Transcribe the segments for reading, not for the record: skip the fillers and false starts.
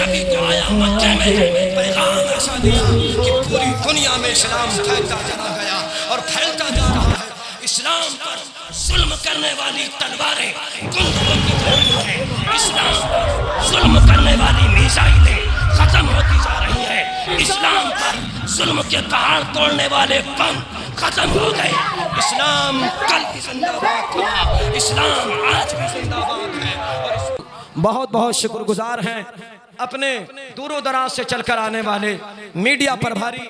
नबी को आया मक्के में, पैगाम ऐसा दिया कि पूरी दुनिया में इस्लाम फैलता चला गया और फैलता जा रहा है। इस्लाम पर जुल्म करने वाली तलवारें कुंद होती जा रही हैं। इस्लाम पर जुल्म करने वाली मिसाइलें खत्म होती जा रही हैं। इस्लाम पर जुल्म के पहाड़ तोड़ने वाले बम खत्म हो गए। इस्लाम कल भी जिंदाबाद था, इस्लाम आज भी जिंदाबाद है। और बहुत बहुत शुक्रगुजार हैं अपने दूरों दराज से चलकर आने वाले मीडिया प्रभारी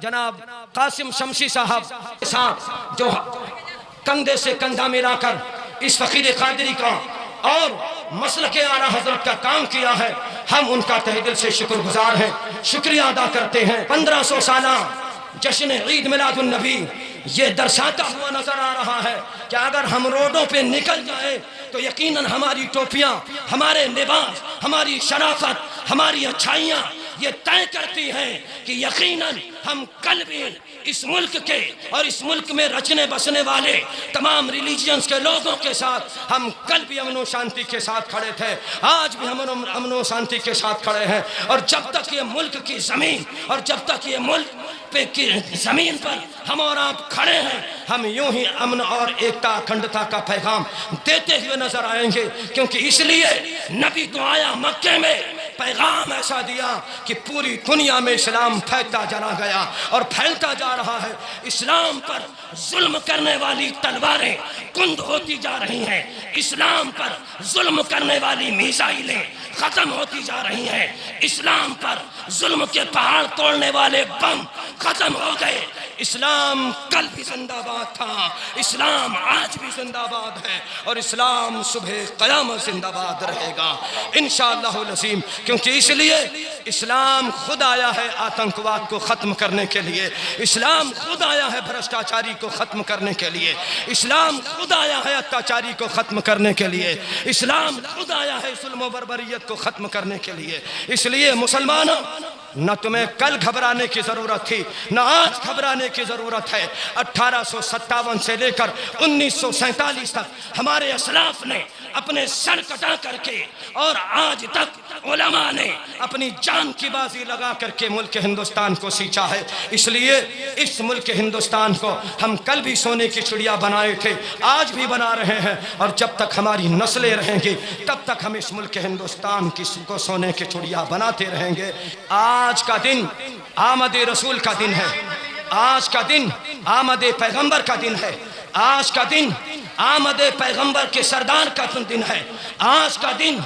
जनाब कासिम शमशी साहब के साथ जो कंधे से कंधा मिलाकर इस फकीर कादरी का और मसल के आला हजरत का काम किया है। हम उनका तहे दिल से शुक्रगुजार हैं, शुक्रिया अदा करते हैं। 1500 साला जश्न ईद मिलादुन नबी ये दर्शाता हुआ नजर आ रहा है कि अगर हम रोडों पे निकल जाए तो यकीनन हमारी टोपियां, हमारे लिबास, हमारी शराफत, हमारी अच्छाइयां ये तय करती हैं कि यकीनन हम कल भी इस मुल्क के और इस मुल्क में रचने बसने वाले तमाम रिलीजियंस के लोगों के साथ हम कल भी अमन शांति के साथ खड़े थे, आज भी हम अमन शांति के साथ खड़े हैं। और जब तक ये मुल्क की ज़मीन और जब तक ये मुल्क पे की ज़मीन पर हम और आप खड़े हैं, हम यूं ही अमन और एकता अखंडता का पैगाम देते हुए नजर आएंगे। क्योंकि इसलिए नबी तो आया मक्के में, पैगाम ऐसा दिया कि पूरी दुनिया में इस्लाम फैलता चला गया और फैलता जा रहा है। इस्लाम पर जुल्म करने वाली तलवारें कुंद होती जा रही हैं। इस्लाम पर जुल्म करने वाली मिसाइलें खत्म होती जा रही हैं। इस्लाम पर जुल्म के पहाड़ तोड़ने वाले बम खत्म हो गए। इस्लाम कल भी जिंदाबाद था, इस्लाम आज भी जिंदाबाद है और इस्लाम सुबह क़यामत जिंदाबाद रहेगा इंशाअल्लाह नसीम। क्योंकि इसलिए इस्लाम खुद आया है आतंकवाद को ख़त्म करने के लिए, इस्लाम खुद आया है भ्रष्टाचारी को ख़त्म करने के लिए, इस्लाम खुद आया है अत्याचारी को ख़त्म करने के लिए, इस्लाम खुद आया है जुल्म बर्बरियत को ख़त्म करने के लिए। इसलिए मुसलमानों, न तुम्हें कल घबराने की ज़रूरत थी, न आज घबराने की ज़रूरत है। 1857 से लेकर 1947 तक हमारे असलाफ ने अपने सर कटा करके और आज तक उलमा ने अपनी जान की बाजी लगा करके मुल्क हिंदुस्तान को सींचा है। इसलिए इस मुल्क हिंदुस्तान को हम कल भी सोने की चिड़िया बनाए थे, आज भी बना रहे हैं और जब तक हमारी नस्लें रहेंगी तब तक हम इस मुल्क हिंदुस्तान को सोने की चिड़िया बनाते रहेंगे। आज का दिन आमद रसूल का दिन है, आज का दिन आमद पैगंबर का दिन है, आज का दिन आमद पैगंबर के सरदार का दिन है, आज का दिन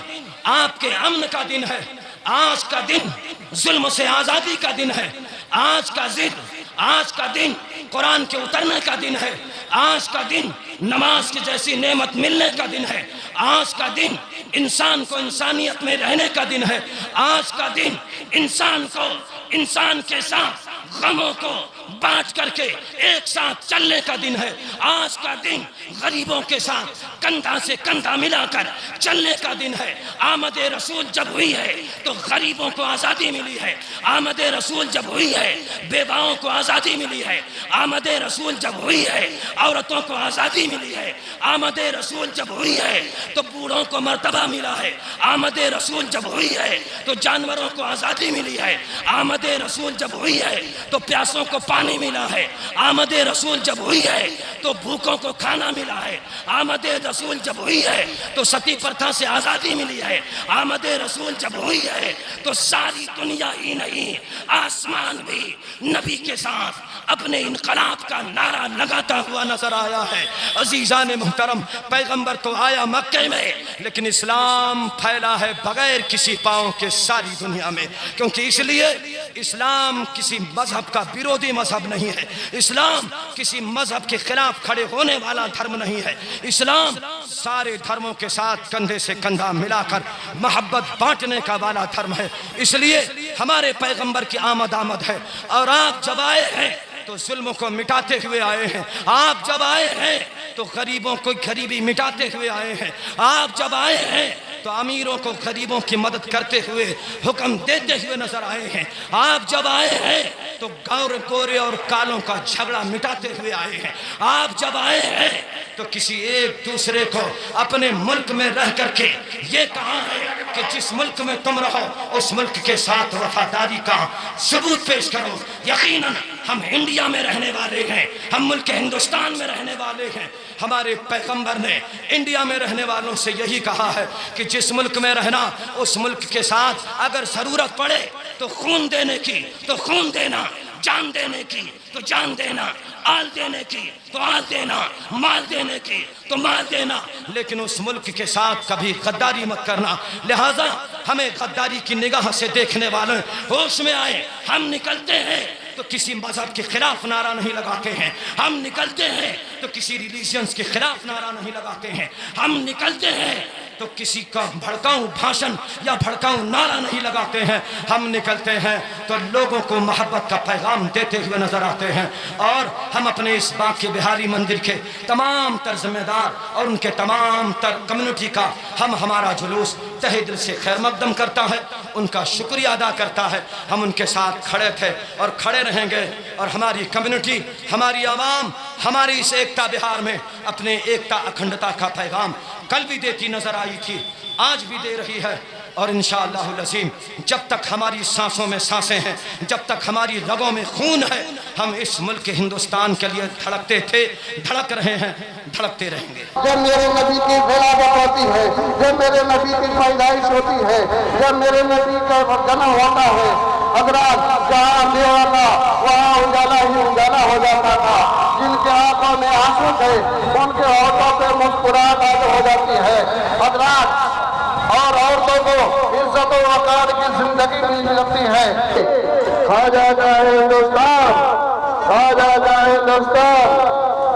आपके अमन का दिन है, आज का दिन जुल्म से आज़ादी का दिन है, आज का दिन कुरान के उतरने का दिन है, आज का दिन नमाज की जैसी नेमत मिलने का दिन है, आज का दिन इंसान को इंसानियत में रहने का दिन है, आज का दिन इंसान को इंसान के साथ गमों को बांट करके एक साथ चलने का दिन है, आज का दिन गरीबों के साथ कंधा से कंधा मिलाकर चलने का दिन है। आमद रसूल जब हुई है तो गरीबों को आज़ादी मिली है, आमद रसूल जब हुई है बेवाओं को आज़ादी मिली है, आमद रसूल जब हुई है औरतों को आज़ादी मिली है, आमद रसूल जब हुई है तो बूढ़ों को मर्तबा मिला है, आमद रसूल जब हुई है तो जानवरों को आज़ादी मिली है, आमद रसूल जब हुई है तो प्यासों को पानी मिला है, आमद रसूल जब हुई है तो भूखों को खाना मिला है, आमद रसूल जब हुई है तो सती प्रथा से आज़ादी मिली है, आमद रसूल जब हुई है तो सारी दुनिया ही नहीं आसमान भी नबी के साथ अपने इनकलाब का नारा लगाता हुआ नजर आया है। अजीज़ान मुहतरम, पैगंबर तो आया मक्के में लेकिन इस्लाम फैला है बगैर किसी पाँव के सारी दुनिया में। क्योंकि इसलिए इस्लाम किसी मजहब का विरोधी मजहब नहीं है, इस्लाम किसी मजहब के खिलाफ खड़े होने वाला धर्म नहीं है, इस्लाम सारे धर्मों के साथ कंधे से कंधा मिलाकर मोहब्बत बांटने का वाला धर्म है। इसलिए हमारे पैगंबर की आमद है और आप जब आए हैं तो जुल्म को मिटाते हुए आए हैं, आप जब आए हैं तो गरीबों को गरीबी मिटाते हुए आए हैं, आप जब आए हैं तो अमीरों को गरीबों की मदद करते हुए हुक्म देते हुए नजर आए हैं, आप जब आए हैं तो गोरे और कालों का झगड़ा मिटाते हुए आए हैं, आप जब आए हैं तो किसी एक दूसरे को अपने मुल्क में रह करके ये कहा है कि जिस मुल्क में तुम रहो उस मुल्क के साथ वफादारी का सबूत पेश करो। यकीनन हम इंडिया में रहने वाले हैं, हम मुल्क हिंदुस्तान में रहने वाले हैं। हमारे पैगंबर ने इंडिया में रहने वालों से यही कहा है कि जिस मुल्क में रहना उस मुल्क के साथ अगर ज़रूरत पड़े तो खून देने की तो खून देना, जान देने की तो जान देना, आल देने की तो आल देना, माल देने की तो माल देना, लेकिन उस मुल्क के साथ कभी गद्दारी मत करना। लिहाजा हमें गद्दारी की निगाह से देखने वाले होश में आए। हम निकलते हैं तो किसी मजहब के खिलाफ नारा नहीं लगाते हैं, हम निकलते हैं तो किसी रिलीजियंस के खिलाफ नारा नहीं लगाते हैं, हम निकलते हैं तो किसी का भड़काऊ भाषण या भड़काऊ नारा नहीं लगाते हैं, हम निकलते हैं तो लोगों को मोहब्बत का पैगाम देते हुए नजर आते हैं। और हम अपने इस बांके बिहारी मंदिर के तमाम तर जिम्मेदार और उनके तमाम तर कम्युनिटी का हमारा जुलूस तहे दिल से खैर मकदम करता है, उनका शुक्रिया अदा करता है। हम उनके साथ खड़े थे और खड़े रहेंगे और हमारी कम्युनिटी, हमारी आवाम हमारी इस एकता बिहार में अपने एकता अखंडता का पैगाम कल भी देती नजर आई थी, आज भी दे रही है। और इंशाअल्लाहुल अज़ीम जब तक हमारी सांसों में सांसें हैं, जब तक हमारी रगों में खून है, हम इस मुल्क के हिंदुस्तान के लिए धड़कते थे, धड़क रहे हैं, धड़कते रहेंगे। जब मेरे नबी की विलादत होती है, जब मेरे नबी की पैदाइश होती है, जब मेरे नबी का जन्म होता है, हज़रात जहाँ अंधेरा था वहाँ उजाला ही उजाला हो जाता था। जिनके आंखों में आंसू थे उनके होठों पे मुस्कुराहट हो जाती है। हज़रात और औरतों को इज्जत और वक़ार की जिंदगी मिल जाती है। खाजा जाए हिंदुस्तान, खाजा जाए हिंदुस्तान,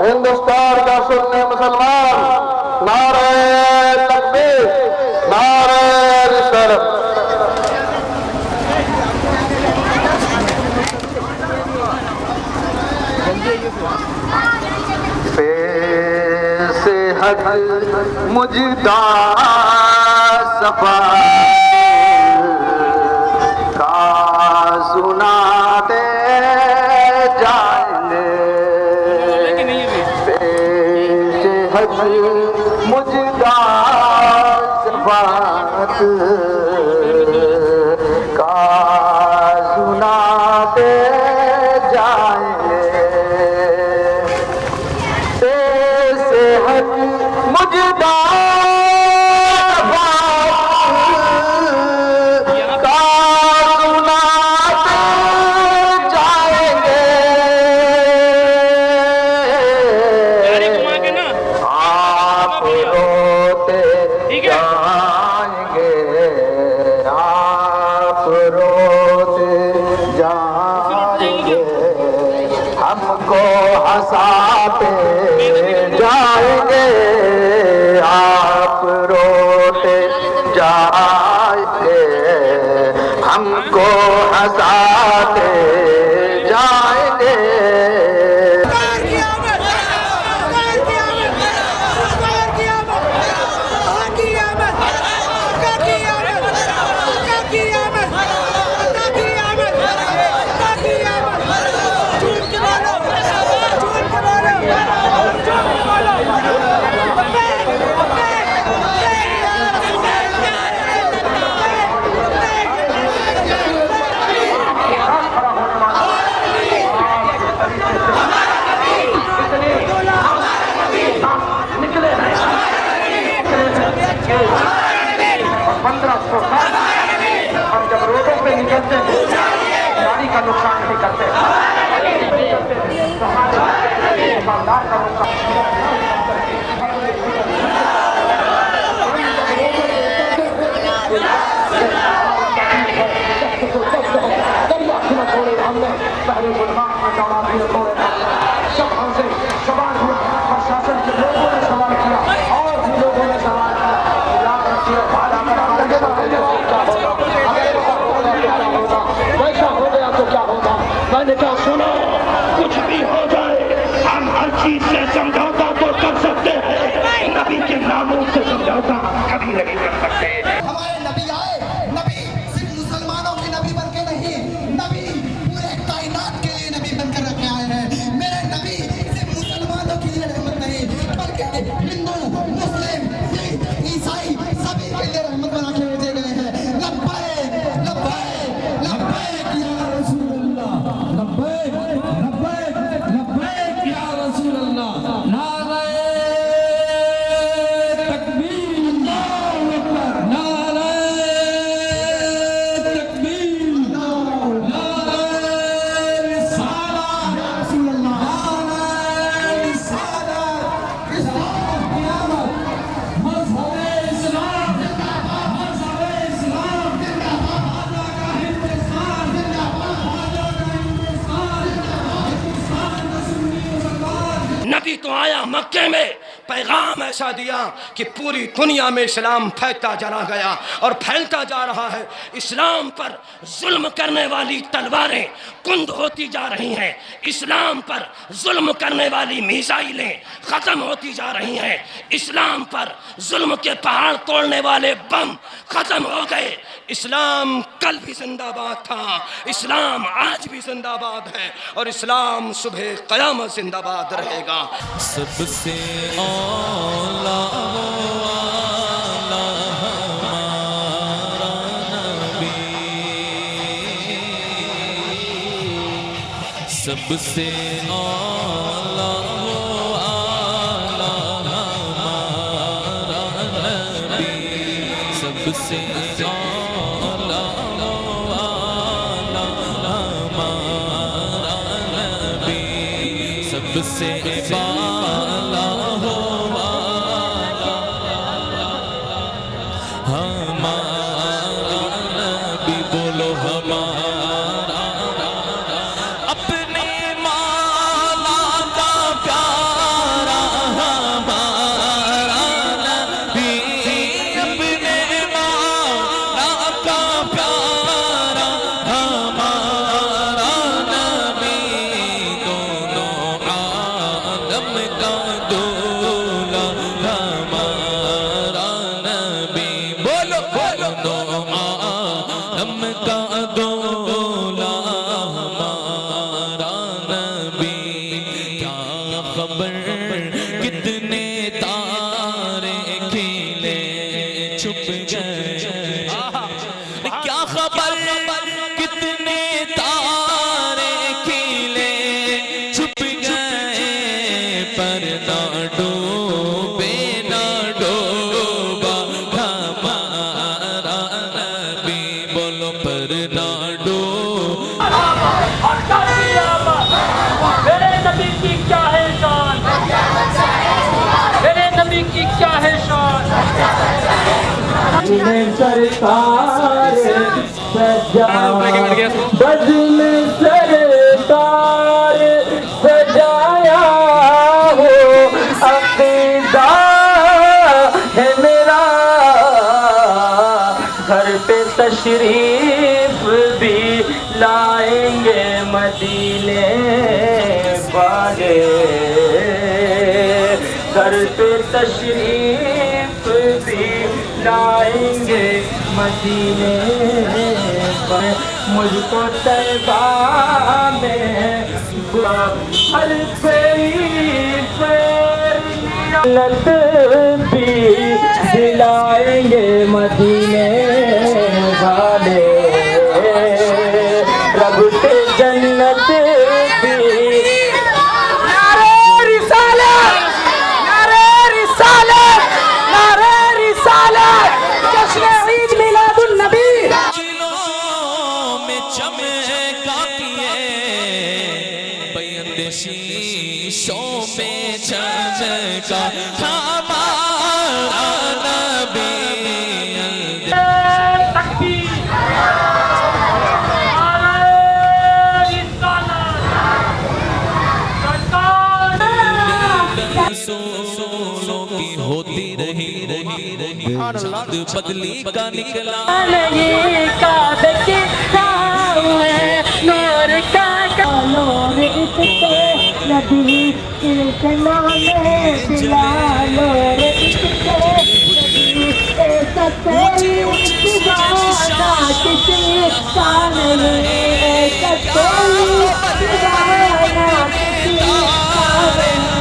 हिंदुस्तान का सुन्नी मुसलमान, नारे तकबीर, नारे रिसालत। सेहत मुझदा सफा का सुनाते जाएंगे, सेहत मुझदा सफात का सुनाते जाएंगे। सेहत मुझदा हंसाते जाएंगे, आप रोते जाएंगे, हमको हंसाते जाएंगे। हम जब रोडों पे निकलते हैं गाड़ी का नुकसान नहीं करते, ईमानदार का नुकसान। हमने पहले गुलमान में दौड़ा दिए, थोड़े सब हमसे सवाल हुआ, प्रशासन के लोगों ने सवाल किया और भी लोगों ने सवाल किया। वैसा हो गया तो क्या होगा? मैंने कहा सुनो, कुछ भी हो जाए हम हर चीज से समझौता तो कर सकते हैं, नबी के नामों से समझौता कभी नहीं कर सकते। हमारे नबी आए, नबी सिर्फ मुसलमानों के नबी बनके नहीं, नबी पूरे कायनात के लिए नबी बनकर रखे आए हैं। मेरे नबी सिर्फ मुसलमानों के लिए रहमत नहीं बल्कि हिंदू, मुस्लिम, सिख, ईसाई सभी के लिए रहमत बना के भेजे गए हैं। मक्के में पैगाम ऐसा दिया कि पूरी दुनिया में इस्लाम फैलता चला गया और फैलता जा रहा है। इस्लाम पर जुल्म करने वाली तलवारें कुंद होती जा रही हैं, इस्लाम पर जुल्म करने वाली मिसाइलें ख़त्म होती जा रही हैं, इस्लाम पर जुल्म के पहाड़ तोड़ने वाले बम ख़त्म हो गए। इस्लाम कल भी जिंदाबाद था, इस्लाम आज भी जिंदाबाद है और इस्लाम सुबह क़यामत जिंदाबाद रहेगा। सबसे औला वाला हमारा नबी, सबसे औला वाला हमारा नबी, सबसे औला वाला हमारा नबी, सबसे बाला हो वाला हमारा नबी, बोलो हमारा अपने माला का प्यारा हमारा नबी, अपने माला का प्यारा हमारा नबी, दोनों आलम का दूल्हा हमारा नबी, बोलो बोलो दोनों आलम का दूल्हा हमारा नबी। क्या खबर कितने तारे खिले छुप गए, क्या खबर कितने तारे खिले छुप गए, पर ना डूबे ना डूबा हमारा नबी, बोलो पर ना डूबा। और कल क़यामत मेरे नबी की क्या है शान, मेरे नबी की क्या है शान। सरकार बज़्म सरकार सजाया हो, अक़ीदा है मेरा, घर पे तशरीफ भी लाएंगे मदीने वाले, घर पे तशरीफ भी लाएंगे मदीने वाले। मुझको तैबा में हर कोई जन्नत भी दिलाएंगे मदीने वाले, रब से जन्नत भी। नारे रिसालत, नारे रिसालत, नारे रिसालत, जश्न ईद मिलादुन नबी। किलों में चमका किए बयंद शीशों में चमका हमारा नबी। तकबीर, नारे रिसालत, सरकार। सोलों की होती रही चांद बदली का निकला, ये काबे के सामने नूर का नूर इसके नबी के नामे दिला, नूर इसके नबी ऐसा कोई दीवाना किसी का नहीं, ऐसा कोई दीवाना किसी का नहीं,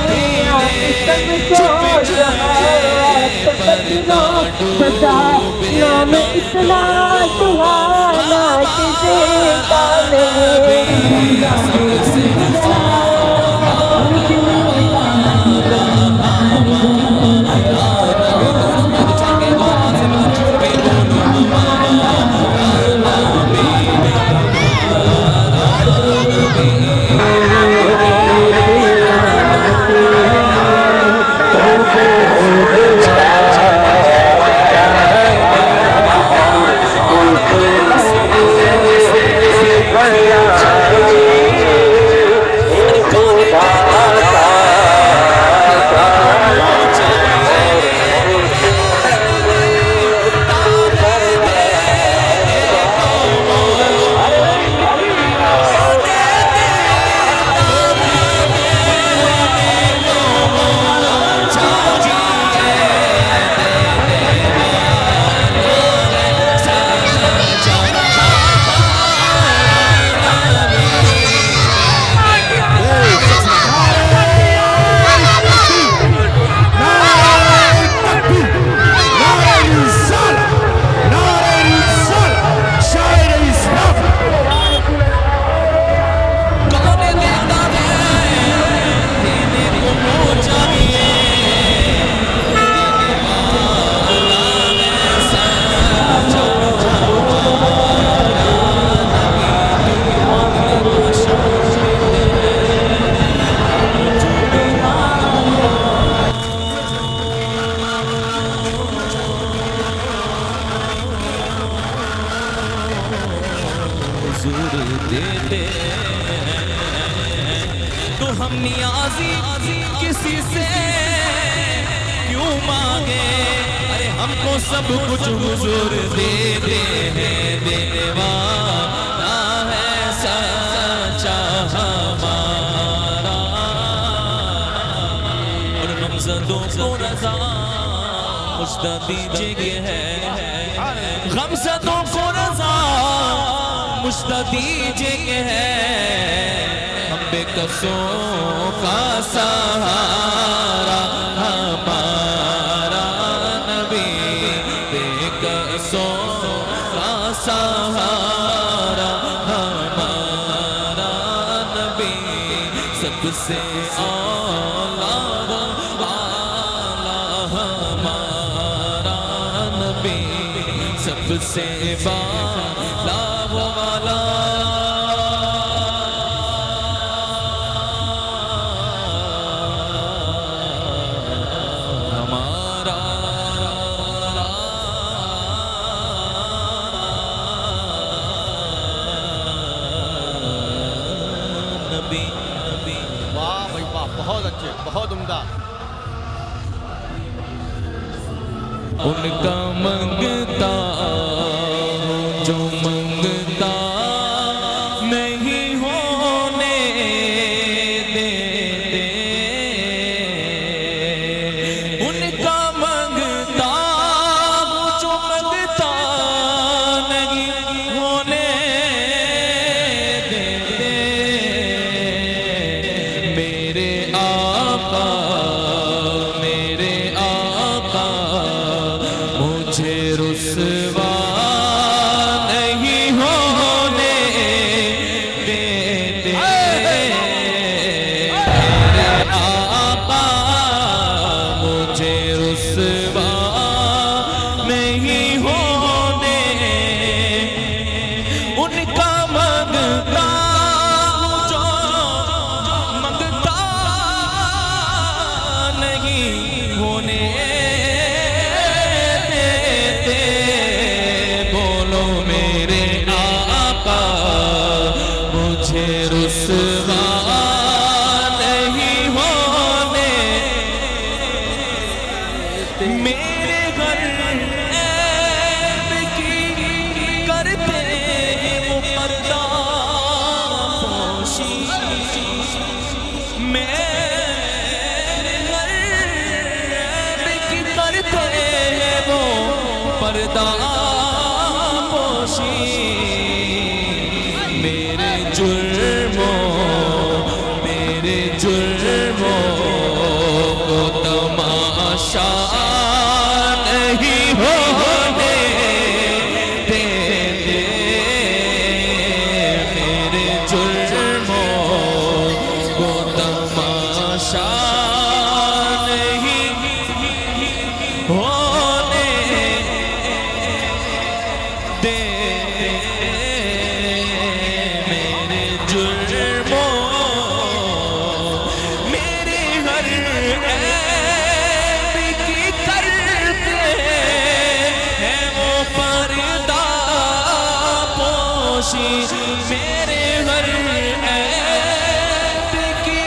सबको नाम इतना सुहाना किसी का हुजूर देते हैं। तो हम नियाज़ी किसी से क्यों मांगे, अरे हमको सब कुछ हुजूर देते हैं। देने वाला है सच्चा हमारा, और गमज़दों को रज़ा मुझदा दीजिए है, गमज़दों को रज़ा मुझदा दीजिए है। हम बेकसों का सहारा हमारा नबी, बेकसों का सहारा हमारा नबी, सबसे आला हमारा नबी, सबसे बाला वाला हमारा नबी। वाह भाई वाह, बहुत अच्छे, बहुत उम्दा। उनका मंगता जो मंगता नहीं होने देते, उनका मंगता जो मंगता नहीं होने देते। मेरे आका मुझे रुसवा नहीं होने देते। मेरे आका मुझे रुसवा नहीं होने, उनका मंगता जो मंगता नहीं होने रुसवा नहीं होने। मेरे घर ऐब की करते वो पर्दा पोशी, मेरे घर ऐब की करते वो पर्दा पोशी। मेरे जुर्मों को तमाशा नहीं होने देते। मेरे जुर्मों को तमाशा नहीं होने देते। मेरे जुर्मों मेरे हर ऐब की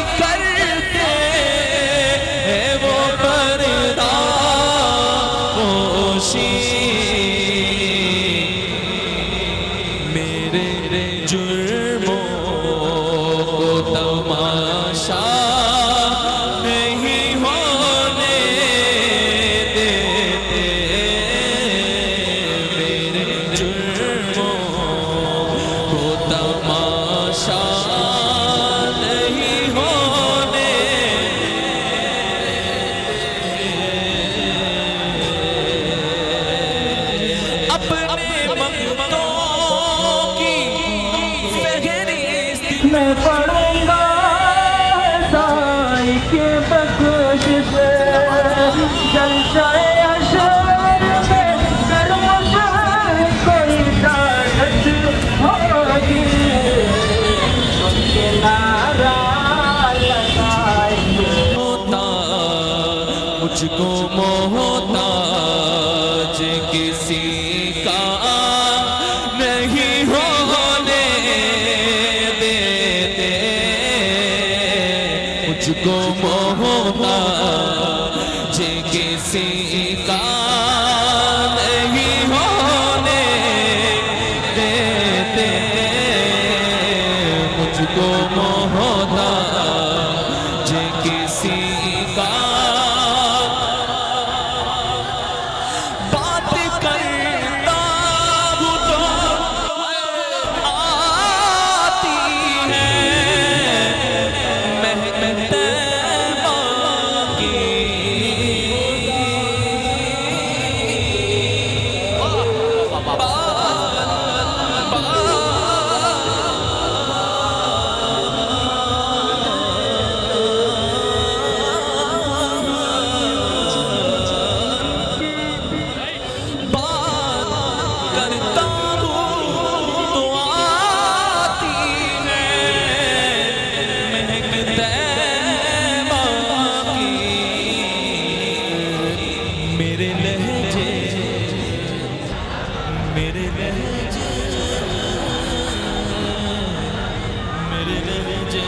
करते हैं वो पर्दा पोशी। मेरे जुर्मों को तमाशा नहीं होने देते। मेरे जुर्मों तमाशा नहीं होने। अपने मंगतों की फहरिस्त मैं पढ़ूंगा साईं के बख्श से, जलसाए अशर में कर मुझे कोई दानत होगी। मुझको मोहताज किसी का नहीं होने मेरे लहजे मेरे लहजे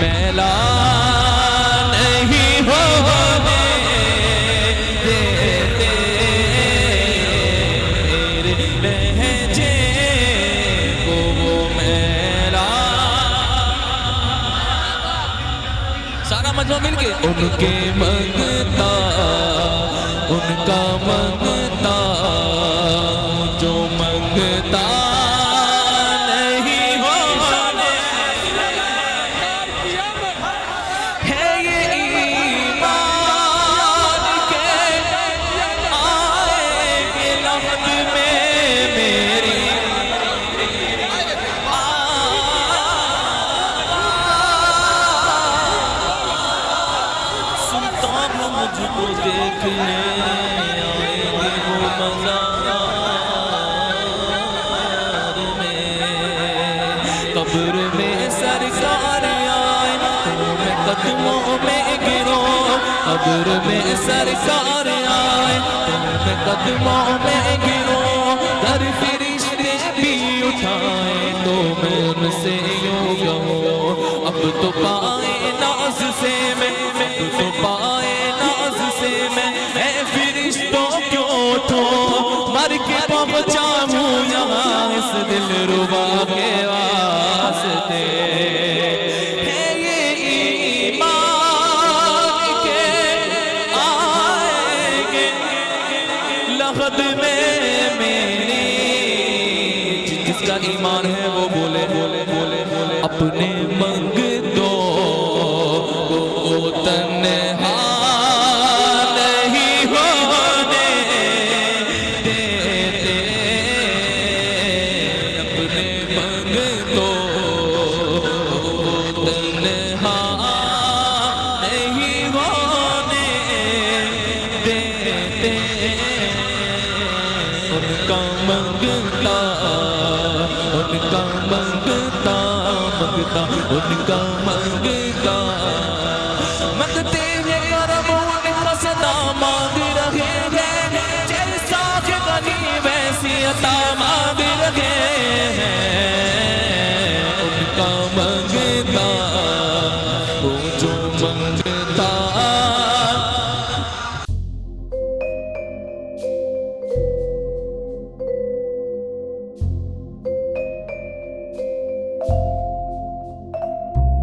मैला नहीं होने देते मेरे लहजे को वो मैला। सारा मजमा मिलके उनके मंगता उनका मंगता जो मंगता मुझको देखने आएंगे वो मज़ार में, कब्र में सरकार आए तो मैं कदमों में गिरूं। कब्र में सरकार आए तो मैं कदमों में गिरूं। दर फरिश्ते भी उठाए तो मैं उनसे यूं कहूं अब तो पाए नाज से मैं तो पाए से मैं फरिश्तों क्यों उठो मर के पहुंचा हूँ यहाँ इस दिल रुबा के वास्ते। है ये ईमान के आएंगे लहद में मेरी, जिसका ईमान है वो बोले बोले बोले बोले अपने मंग दो वो तन्हा उनका मंगता मंगता मंगता उनका मंगता